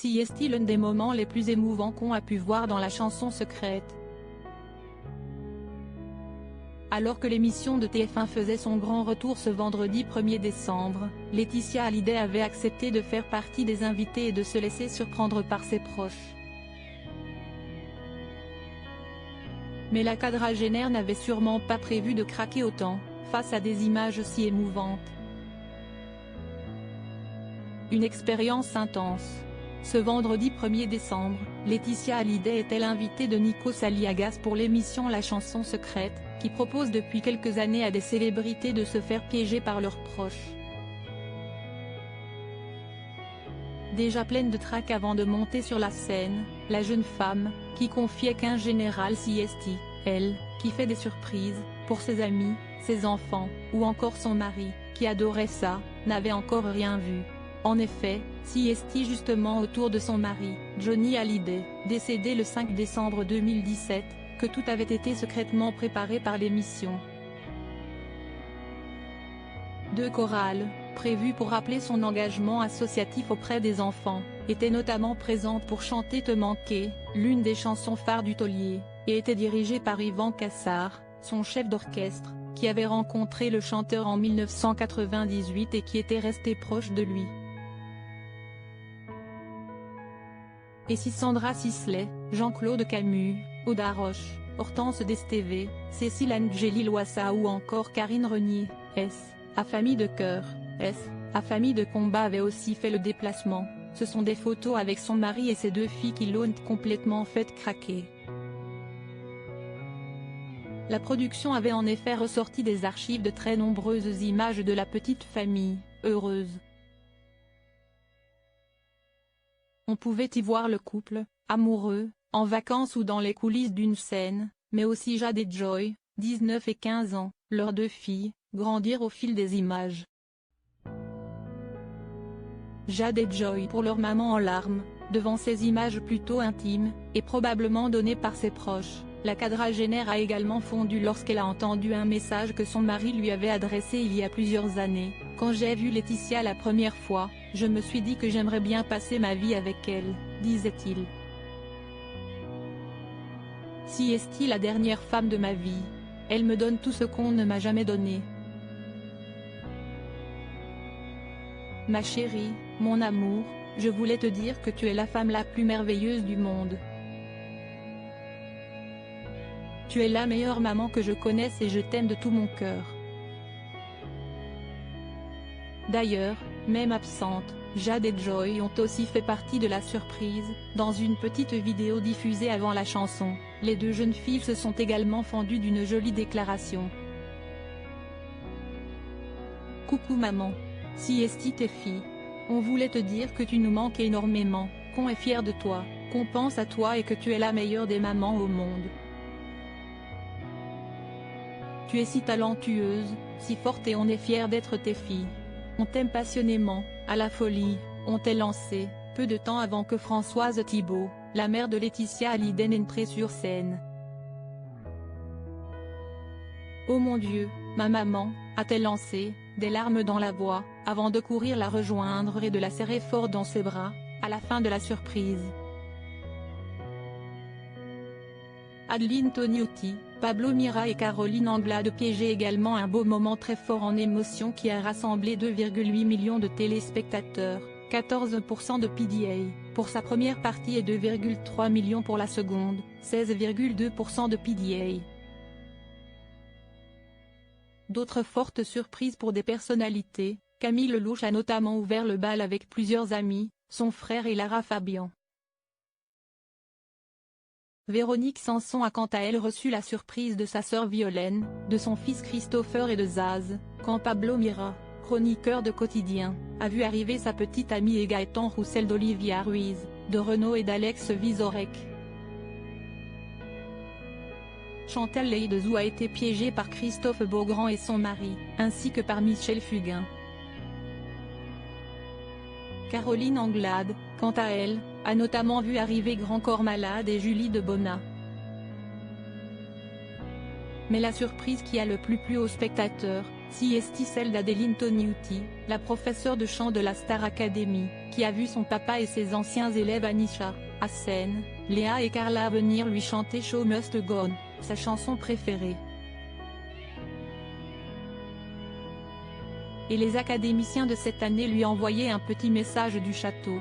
Si est l'un des moments les plus émouvants qu'on a pu voir dans la chanson secrète. Alors que l'émission de TF1 faisait son grand retour ce vendredi 1er décembre, Laetitia Hallyday avait accepté de faire partie des invités et de se laisser surprendre par ses proches. Mais la quadragénaire n'avait sûrement pas prévu de craquer autant, face à des images si émouvantes. Une expérience intense. Ce vendredi 1er décembre, Laetitia Hallyday était l'invitée de Nikos Aliagas pour l'émission La Chanson Secrète, qui propose depuis quelques années à des célébrités de se faire piéger par leurs proches. Déjà pleine de trac avant de monter sur la scène, la jeune femme, qui confiait qu'un général Siesti, elle, qui fait des surprises, pour ses amis, ses enfants, ou encore son mari, qui adorait ça, n'avait encore rien vu. En effet, Siesti justement autour de son mari, Johnny Hallyday, décédé le 5 décembre 2017, que tout avait été secrètement préparé par l'émission. Deux chorales, prévues pour rappeler son engagement associatif auprès des enfants, étaient notamment présentes pour chanter Te manquer, l'une des chansons phares du taulier, et étaient dirigées par Yvan Cassard, son chef d'orchestre, qui avait rencontré le chanteur en 1998 et qui était resté proche de lui. Et si Sandra Sisley, Jean-Claude Camus, Oda Roche, Hortense D'Esteve, Cécile Angéli Loissa ou encore Karine Renier, à Famille de Cœur, à Famille de Combat avaient aussi fait le déplacement. Ce sont des photos avec son mari et ses deux filles qui l'ont complètement fait craquer. La production avait en effet ressorti des archives de très nombreuses images de la petite famille, heureuse. On pouvait y voir le couple, amoureux, en vacances ou dans les coulisses d'une scène, mais aussi Jade et Joy, 19 et 15 ans, leurs deux filles, grandir au fil des images. Jade et Joy pour leur maman en larmes, devant ces images plutôt intimes, et probablement données par ses proches. La quadragénaire a également fondu lorsqu'elle a entendu un message que son mari lui avait adressé il y a plusieurs années. Quand j'ai vu Laetitia la première fois, je me suis dit que j'aimerais bien passer ma vie avec elle, disait-il. Siesti la dernière femme de ma vie. Elle me donne tout ce qu'on ne m'a jamais donné. Ma chérie, mon amour, je voulais te dire que tu es la femme la plus merveilleuse du monde. Tu es la meilleure maman que je connaisse et je t'aime de tout mon cœur. D'ailleurs, même absentes, Jade et Joy ont aussi fait partie de la surprise. Dans une petite vidéo diffusée avant la chanson, les deux jeunes filles se sont également fendues d'une jolie déclaration. Coucou maman. Siesti tes filles. On voulait te dire que tu nous manques énormément, qu'on est fier de toi, qu'on pense à toi et que tu es la meilleure des mamans au monde. Tu es si talentueuse, si forte et on est fiers d'être tes filles. On t'aime passionnément, à la folie, on t'est lancé, peu de temps avant que Françoise Thibault, la mère de Laetitia Hallyday n'entre sur scène. Oh mon Dieu, ma maman, a-t-elle lancé, des larmes dans la voix, avant de courir la rejoindre et de la serrer fort dans ses bras, à la fin de la surprise. Adeline Tognotti, Pablo Mira et Caroline Anglade piégeaient également un beau moment très fort en émotion qui a rassemblé 2,8 millions de téléspectateurs, 14% de PDA, pour sa première partie et 2,3 millions pour la seconde, 16,2% de PDA. D'autres fortes surprises pour des personnalités, Camille Lelouch a notamment ouvert le bal avec plusieurs amis, son frère et Lara Fabian. Véronique Sanson a quant à elle reçu la surprise de sa sœur Violaine, de son fils Christopher et de Zaz, quand Pablo Mira, chroniqueur de Quotidien, a vu arriver sa petite amie et Gaëtan Roussel d'Olivia Ruiz, de Renaud et d'Alex Vizorek. Chantal Leydezou a été piégée par Christophe Beaugrand et son mari, ainsi que par Michel Fugain. Caroline Anglade, quant à elle, a notamment vu arriver Grand Corps Malade et Julie de Bonnat. Mais la surprise qui a le plus plu aux spectateurs, CST celle d'Adeline Toniutti, la professeure de chant de la Star Academy, qui a vu son papa et ses anciens élèves Anisha, Hassen, Léa et Carla venir lui chanter Show Must Go On, sa chanson préférée. Et les académiciens de cette année lui envoyaient un petit message du château.